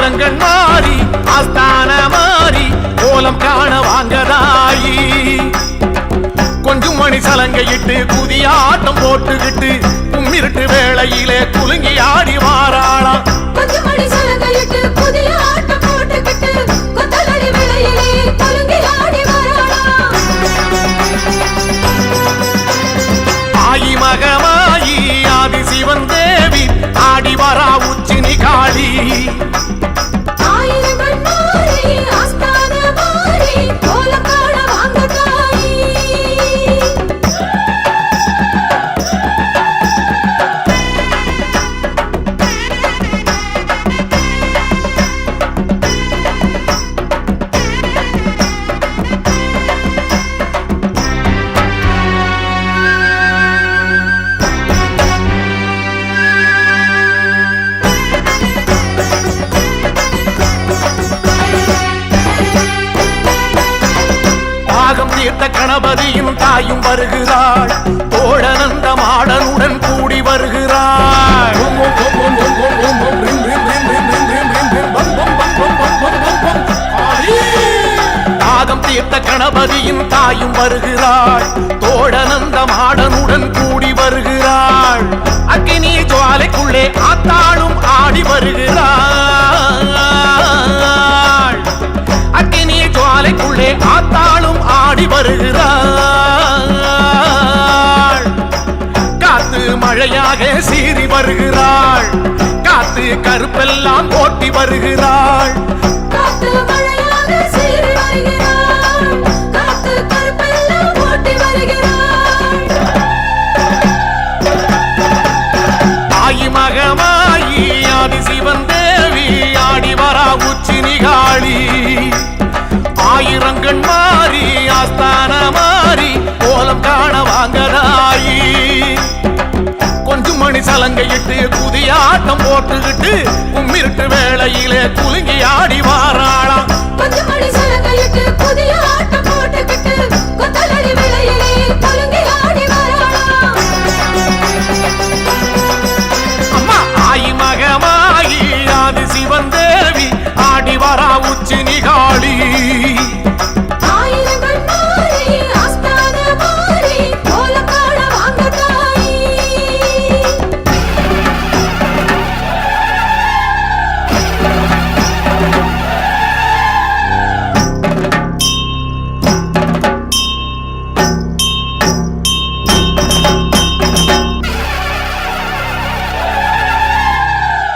ஆயிரங்கள் மாறி ஆஸ்தான மாறி கோலம் காண வாங்கதாயி. கொஞ்சம் மணி சலங்கையிட்டு குதியாட்டம் போட்டுக்கிட்டு கும்மிருட்டு வேளையிலே குலுங்கி ஆடி வாராளாம். ஆயி மகமாயி ஆதி சிவன் தேவி ஆடி வரா உச்சினி காளி. கணபதியும் தாயும் வருகிறாள். தோழனந்த மாடனுடன் கூடி வருகிறாள். தாகம் தீர்த்த கணபதியும் தாயும் வருகிறாள். தோழனந்த மாடனுடன் கூடி வருகிறாள். அக்கினி ஜுவாலைக்குள்ளே ஆத்தாளும் ஆடி வருகிறாள். அக்கினி ஜுவாலைக்குள்ளே ஆத்தாளும் ஆடி வருகிறாள். காத்து மழையாக சீறி வருகிறாள். காத்து கருப்பெல்லாம் ஓட்டி வருகிறாள். ஆயி மகமாயி ஆதி சிவன் தேவி ஆடி வரா உச்சினி காளி. ஆயிரங்கள் மாறி ஆஸ்தான மாறி கோலம் காண வாங்கதாயி. கொஞ்சம் மணி சலங்கையிட்டு குதியாட்டம் போட்டுக்கிட்டு கும்மிருட்டு வேளையிலே குலுங்கி ஆடி வாராளாம். அம்மா ஆயி மகமாயி ஆதி சிவன் தேவி ஆடி வரா உச்சினி காளி.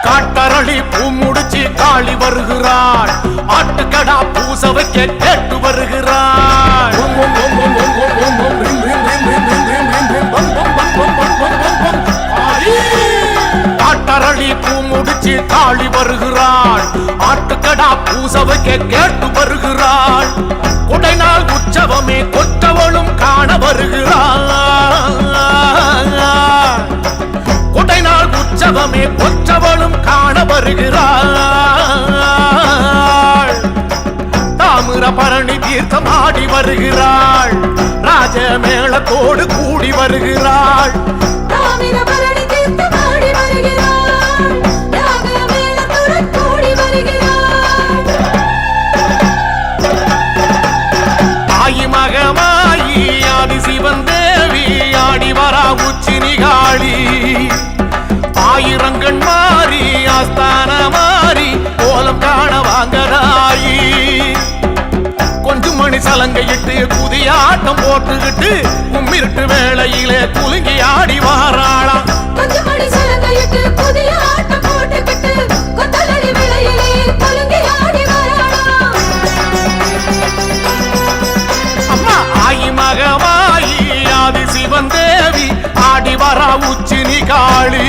காட்டரளி பூ முடிச்சு காளி வருகிறாள். ஆட்டுக்கடா பூச வைக்க கேட்டு வருகிறாள். காட்டரளி பூ முடிச்சு காளி வருகிறாள். ஆட்டுக்கடா பூச வைக்க கேட்டு வருகிறாள். கொடைநாள் உற்சவமே கொற்றவளும் காண வருகிறாள். கொடைநாள் உற்சவமே கொற்றவளும் காண வருகிறாள். தாமிர பரணி தீர்த்தம் ஆடி வருகிறாள். ராஜ மேளத்தோடு கூடி வருகிறாள். ஆயி மகமாயி ஆதி சிவன் தேவி ஆடி வரா உச்சினி காளி. ஆயிரங்கள் மாறி ஆஸ்தான மாறி கோலம் காண வாங்கதாயி. கொஞ்சம் மணி சலங்கையிட்டு குதியாட்டம் போட்டுக்கிட்டு கும்மிருட்டு வேளையிலே குலுங்கி ஆடி வாராளாம். அம்மா ஆயி மகமாயி ஆதி சிவன் தேவி ஆடி வரா உச்சினி காளி.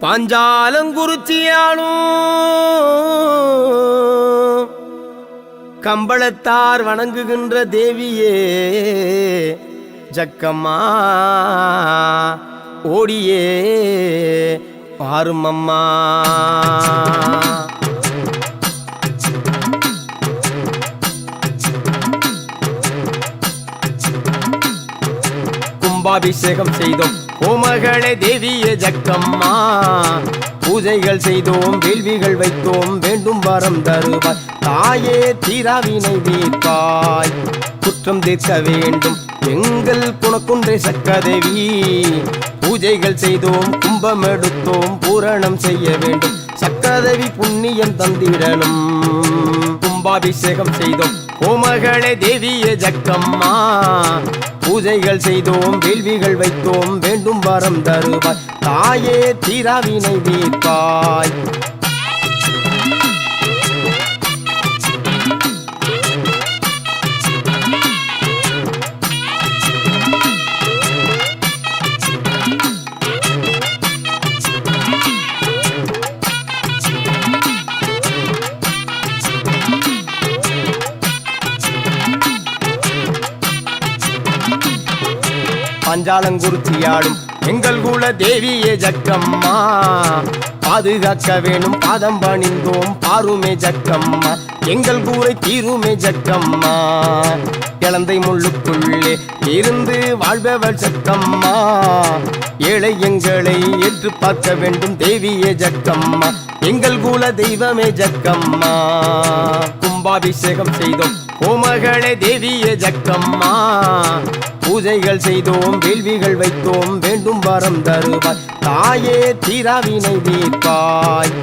பாஞ்சாலங்குறிச்சியாளும் கம்பளத்தார் வணங்குகின்ற தேவியே ஜக்கம்மா ஓடியே பாரும் அம்மா. கும்பாபிஷேகம் செய்தோம் கோமகளே தேவியே ஜக்கம்மா. பூஜைகள் செய்தோம் வேள்விகள் வைத்தோம் வேண்டும் வரம் தருவாய் தாயே தீராவினை தீர்ப்பாய். குற்றம் தீர்க்க வேண்டும் எங்கள் குணக்குன்றே சக்கதேவி. பூஜைகள் செய்தோம் கும்பம் எடுத்தோம் பூரணம் செய்ய வேண்டும் சக்கதேவி புண்ணியம் தந்திடணும். கும்பாபிஷேகம் செய்தோம் கோமகளே தேவியே ஜக்கம்மா. பூஜைகள் செய்தோம் வேள்விகள் வைத்தோம் வேண்டும் வரம் தருவாய் தாயே தீராவினை தீர்ப்பாய். பஞ்சாலங்குறிச்சியாடும் எங்கள் குல தேவியே ஜக்கம்மா. பாதுகாக்க வேணும் பாதம் பணிந்தோம் பாருமே ஜக்கம்மா. எங்கள் கூரை தீருமே ஜக்கம்மா. இளந்தை முள்ளுக்குள்ளே இருந்து வாழ்பவள் ஜக்கம்மா. ஏழை எங்களை ஏற்று பார்க்க வேண்டும் தேவியே ஜக்கம்மா. எங்கள் குல தெய்வமே ஜக்கம்மா. கும்பாபிஷேகம் செய்தோம் கோமகளே தேவியே ஜக்கம்மா. பூஜைகள் செய்தோம் வேள்விகள் வைத்தோம் வேண்டும் வரம் தருவாய் தாயே தீராவினை தீர்ப்பாய்.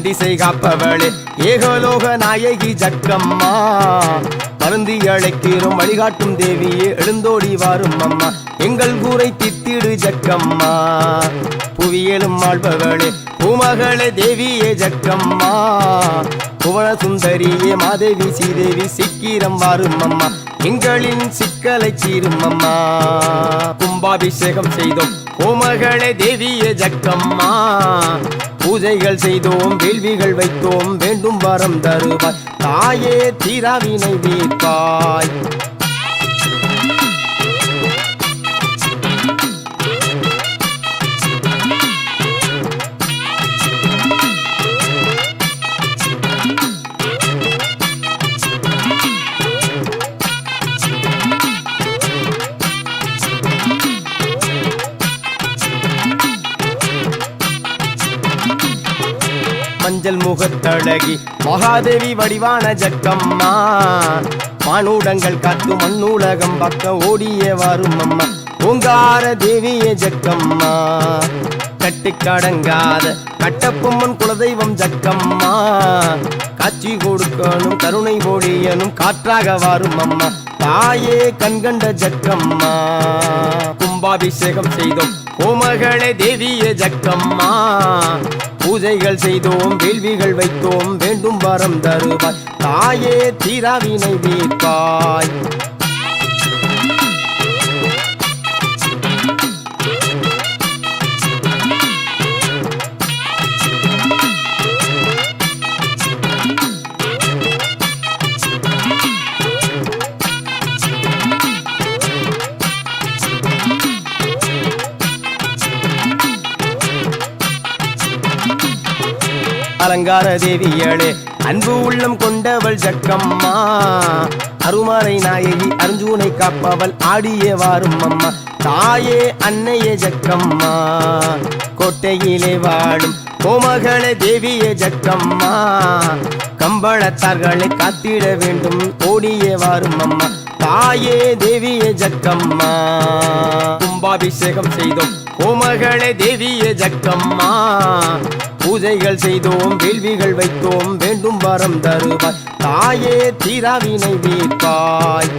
திசை காப்பவளே ஏகலோக நாயகி ஜக்கம்மா. மருந்தி அழைக்கிறோம் வழிகாட்டும் தேவியே எழுந்தோடி வாரும் அம்மா. எங்கள் கூரை தித்திடு ஜக்கம்மா. புவியலும் ஆள்பவளே பூமகளே தேவியே ஜக்கம்மா. புவன சுந்தரியே மாதேவி ஸ்ரீதேவி சீக்கிரம் வாரும் அம்மா. எங்களின் சிக்கலை சீரும் அம்மா. கும்பாபிஷேகம் செய்தோம் கோமகளே தேவியே ஜக்கம்மா. பூஜைகள் செய்தோம் வேள்விகள் வைத்தோம் வேண்டும் வரம் தருவாய் தாயே தீராவினை தீர்ப்பாய். மஞ்சள் முகத்தழகி மகாதேவி வடிவான ஜக்கம்மா. மானூடங்கள் காத்து மண்ணூலகம் பக்க ஓடிய வாரும் அம்மா. ஓங்கார தேவியே ஜக்கம்மா. கட்டுக்கடங்காத கட்டப்பொம்மன் குலதெய்வம் ஜக்கம்மா. காட்சி கொடுக்கணும் கருணை பொழியனும் காற்றாக வாரும் அம்மா தாயே கண்கண்ட ஜக்கம்மா. கும்பாபிஷேகம் செய்தோம் கோமகளே தேவியே ஜக்கம்மா. பூஜைகள் செய்தோம் வேள்விகள் வைத்தோம் வேண்டும் வரம் தருவாய் தாயே தீராவினை தீர்ப்பாய். அலங்கார தேவியளே அன்பு உள்ளம் கொண்டவள் ஜக்கம்மா. அருமறை நாயகி அர்ஜுனை காப்பவள் ஆடிய வாரும் அம்மா தாயே அன்னையே ஜக்கம்மா. கோட்டையிலே வாழும் கோமகளே தேவியே ஜக்கம்மா. கம்பளத்தார்களை காத்திட வேண்டும் ஓடிய வாரும் அம்மா தாயே தேவியே ஜக்கம்மா. கும்பாபிஷேகம் செய்தோம் கோமகளே தேவியே ஜக்கம்மா. பூஜைகள் செய்தோம் வேள்விகள் வைத்தோம் வேண்டும் வரம் தருவாய் தாயே தீராவினை தீர்ப்பாய்.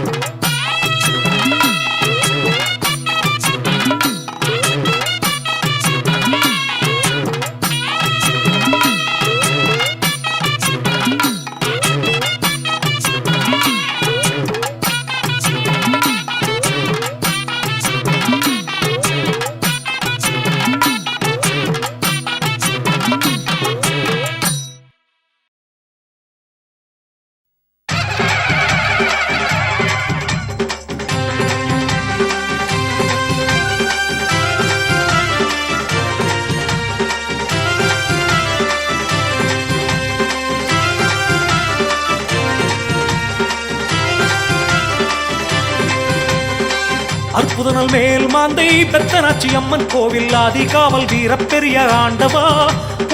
அற்புதனல் மேல் மாந்தை பெத்தனாச்சி அம்மன் கோவில் ஆதிகாவல் வீர பெரிய ஆண்டவா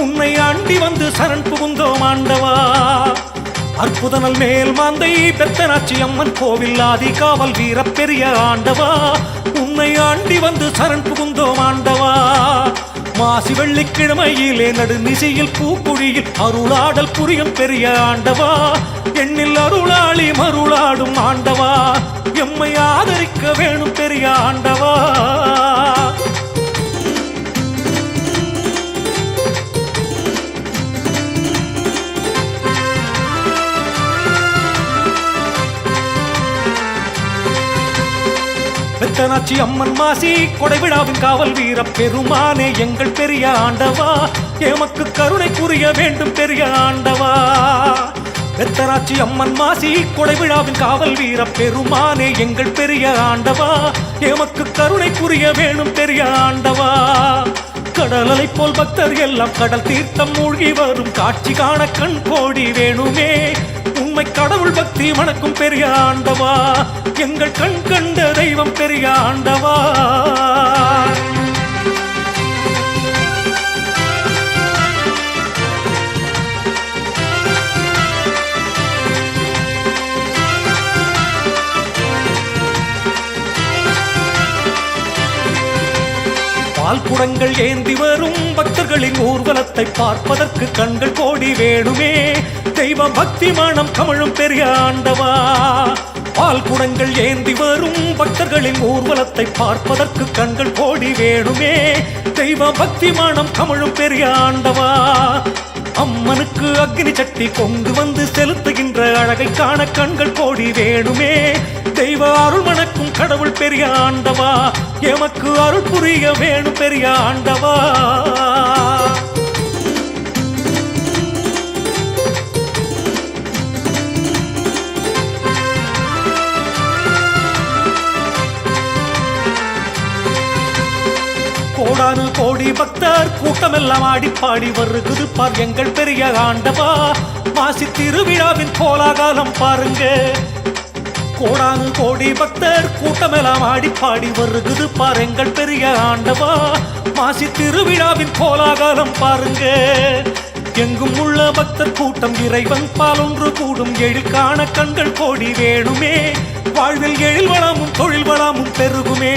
உன்னை ஆண்டி வந்து சரண் புகுந்தோம் ஆண்டவா. அற்புதனல் மேல் மாந்தை பெத்தனாச்சி அம்மன் கோவில் ஆதிகாவல் வீர பெரிய ஆண்டவா உன்னை ஆண்டி வந்து சரண் புகுந்தோம் ஆண்டவா. மாசி வெள்ளிக்கிழமையிலே நடுநிசையில் பூக்குழியில் அருளாடல் புரியும் பெரிய ஆண்டவா எண்ணில் அருளாளி மருளாடும் ஆண்டவா எம்மை ஆதரிக்க வேணும் பெரிய ஆண்டவா. பெத்தனாச்சி அம்மன் மாசி கொடைவிழாவின் காவல் வீர பெருமானே எங்கள் பெரிய ஆண்டவா எமக்கு கருணை புரிய வேண்டும் பெரிய ஆண்டவா. பெத்தனாச்சி அம்மன் மாசி கொடைவிழாவின் காவல் வீர பெருமானே எங்கள் பெரிய ஆண்டவா எமக்கு கருணை புரிய வேணும் பெரிய ஆண்டவா. கடலை போல் பக்தர் எல்லாம் கடல் தீர்த்தம் மூழ்கி வரும் காட்சி காண கண் கோடி வேணுமே உண்மை கடவுள் பக்தி வணக்கும் பெரிய ஆண்டவா எங்கள் கண் கண்ட தெய்வம் பெரிய ஆண்டவா. பால்குடங்கள் ஏந்தி வரும் பக்தர்களின் ஊர்வலத்தை பார்ப்பதற்கு கண்கள் கோடி வேணுமே தெய்வ பக்தி மனம் கமழும் பெரிய ஆண்டவா. பால்குடங்கள் ஏந்தி வரும் பக்தர்களின் ஊர்வலத்தை பார்ப்பதற்கு கண்கள் கோடி வேணுமே தெய்வ பக்தி மனம் கமழும் பெரிய ஆண்டவா. அம்மனுக்கு அக்னி சட்டி கொண்டு வந்து செலுத்துகின்ற அழகை காண கண்கள் கோடி வேணுமே தெய்வ அருள் மணக்கும் கடவுள் பெரிய ஆண்டவா எமக்கு அருள் புரிய வேணும் பெரிய ஆண்டவா. கோடானு கோடி பக்தர் கூட்டமெல்லாம் ஆடி பாடி வருகுது பார் எங்கள் பெரிய ஆண்டவா மாசி திருவிழாவின் கோலாகாலம் பாருங்க. கோடானு கோடி பக்தர் கூட்டமெல்லாம் ஆடி பாடி வருகுது பார் எங்கள் பெரிய ஆண்டவா மாசி திருவிழாவின் கோலாகாலம் பாருங்க. எங்கும் உள்ள பக்தர் கூட்டம் இறைவன் பால் ஒன்று கூடும் எழில் காண கண்கள் கோடி வேணுமே வாழ்வில் எழில் வளமும் தொழில் வளமும் பெருகுமே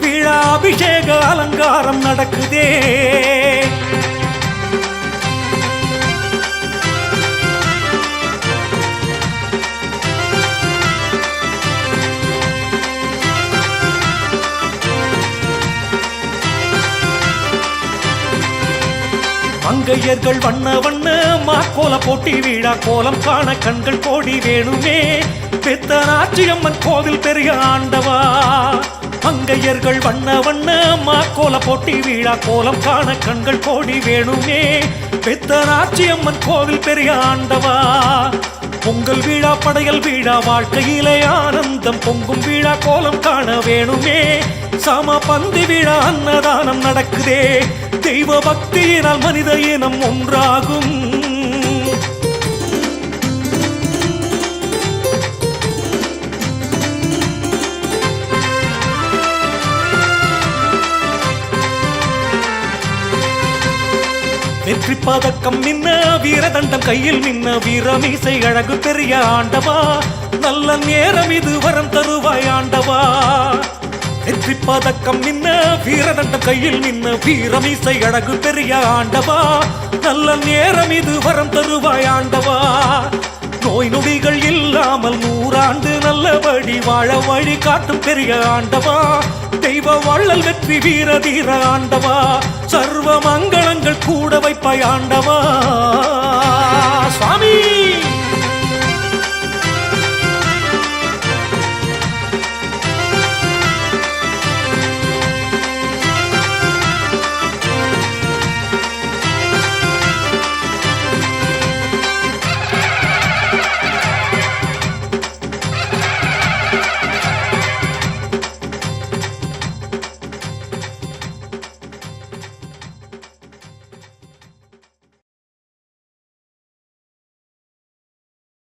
விழா அபிஷேக அலங்காரம் நடக்குதே. மங்கையர்கள் வண்ண வண்ண மாக்கோல போட்டி விழா கோலம் காண கண்கள் கோடி வேணுமே பெத்தனாச்சி அம்மன் கோவில் பெரிய ஆண்டவா. மங்கையர்கள் வண்ண வண்ண மாக்கோல போட்டி விழா கோலம் காண கண்கள் கோடி வேணுமே பெத்தனாச்சி அம்மன் கோவில் பெரிய ஆண்டவா. பொங்கல் விழா படையல் விழா வாழ்க்கையிலே ஆனந்தம் பொங்கும் விழா கோலம் காண வேணுமே சம பந்தி விழா அன்னதானம் நடக்குதே தெய்வ பக்தியினால் மனித இனம் ஒன்றாகும். வெற்றி பதக்கம் மின்ன வீரதண்டம் கையில் மின்ன வீரமீசை அழகு பெரிய ஆண்டவா நல்ல நேரம் இது வரம் தருவாய் ஆண்டவா. வெற்றி பதக்கம் மின்ன வீரதண்டம் கையில் மின்ன வீரமீசை அழகு பெரிய ஆண்டவா நல்ல நேரம் இது வரம் தருவாய் ஆண்டவா. நோய் நொடிகள் இல்லாமல் 100 ஆண்டு நல்லபடி வாழ வழி காட்டும் பெரிய ஆண்டவா தெய்வ வள்ளல் வெற்றி வீர தீர ஆண்டவா சர்வ மங்களங்கள் கூட வைப்பாய் ஆண்டவா.